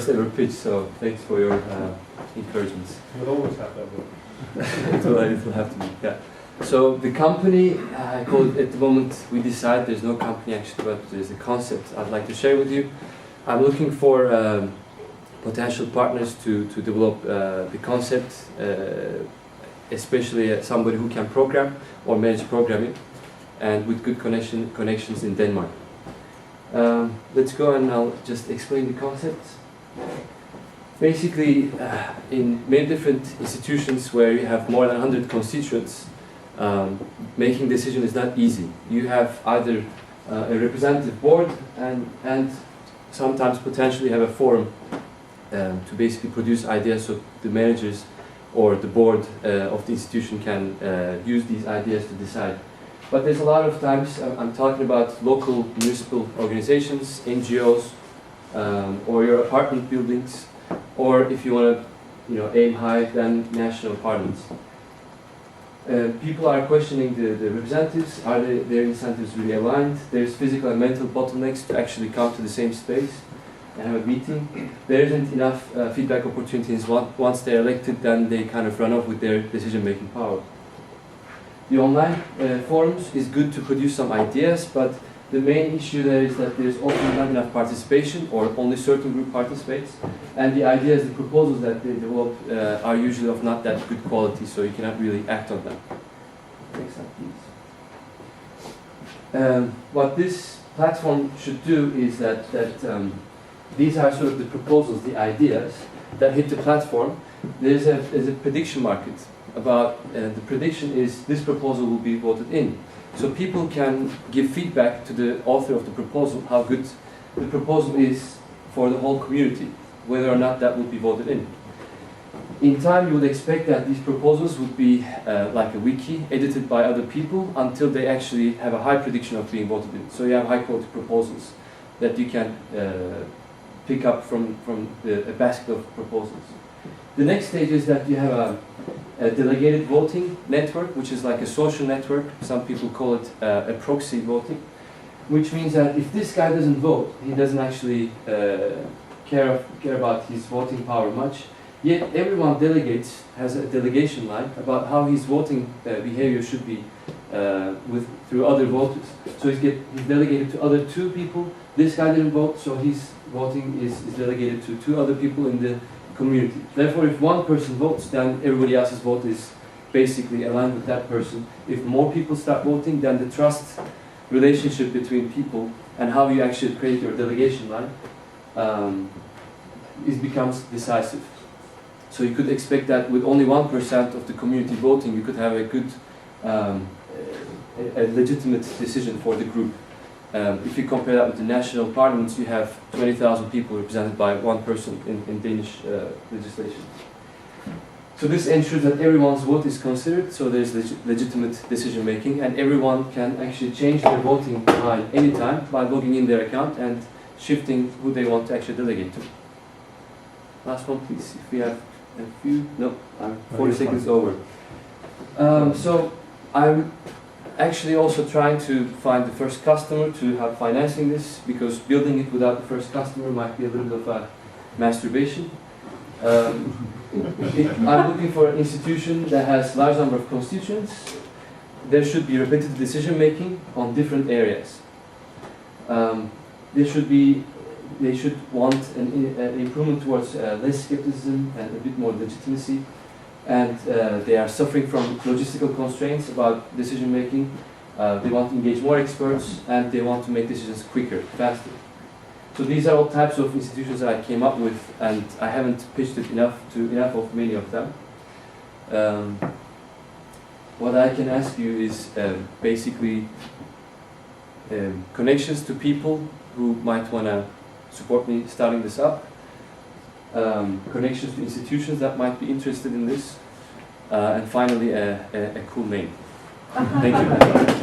first ever pitch, so thanks for your encouragements. You'll always have that one. It will have to be, yeah. So the company, I call it, at the moment we decide there's no company actually, but there's a concept I'd like to share with you. I'm looking for potential partners to develop the concept, especially somebody who can program or manage programming and with good connections in Denmark. Let's go and I'll just explain the concept. Basically, in many different institutions where you have more than 100 constituents, making decision is not easy. You have either a representative board and sometimes potentially have a forum to basically produce ideas so the managers or the board of the institution can use these ideas to decide. But there's a lot of times, I'm talking about local municipal organizations, NGOs, or your apartment buildings, or if you want to aim high, then national parliaments. People are questioning the representatives. Are their incentives really aligned? There's physical and mental bottlenecks to actually come to the same space and have a meeting. There isn't enough feedback opportunities. Once they're elected, then they kind of run off with their decision-making power. The online forums is good to produce some ideas, but the main issue there is that there's often not enough participation, or only certain group participates, and the ideas, the proposals that they develop are usually of not that good quality, so you cannot really act on them. Next slide, please. What this platform should do is that these are sort of the proposals, the ideas that hit the platform. There's a prediction market about the prediction is this proposal will be voted in. So people can give feedback to the author of the proposal, how good the proposal is for the whole community, whether or not that would be voted in. In time, you would expect that these proposals would be like a wiki, edited by other people until they actually have a high prediction of being voted in. So you have high quality proposals that you can pick up from a basket of proposals. The next stage is that you have a delegated voting network, which is like a social network. Some people call it a proxy voting, which means that if this guy doesn't vote, he doesn't actually care about his voting power much. Yet everyone delegates, has a delegation line about how his voting behavior should be through other voters. So he's delegated to other 2 people. This guy didn't vote, so his voting is delegated to 2 other people in the community. Therefore, if one person votes, then everybody else's vote is basically aligned with that person. If more people start voting, then the trust relationship between people and how you actually create your delegation line becomes decisive. So you could expect that with only 1% of the community voting, you could have a good, a legitimate decision for the group. If you compare that with the national parliaments, you have 20,000 people represented by 1 person in Danish legislation. So this ensures that everyone's vote is considered, so there's legitimate decision making, and everyone can actually change their voting line anytime by logging in their account and shifting who they want to actually delegate to. Last one, please. If we have a few, no, I'm 40 seconds over. So I'm actually also trying to find the first customer to have financing this, because building it without the first customer might be a little bit of a masturbation. I'm looking for an institution that has large number of constituents. There should be repetitive decision making on different areas. They should want an improvement towards less skepticism and a bit more legitimacy. And they are suffering from logistical constraints about decision making. They want to engage more experts, and they want to make decisions quicker, faster. So these are all types of institutions that I came up with, and I haven't pitched it enough of many of them. What I can ask you is basically connections to people who might want to support me starting this up. Connections to institutions that might be interested in this, and finally a cool name. Thank you.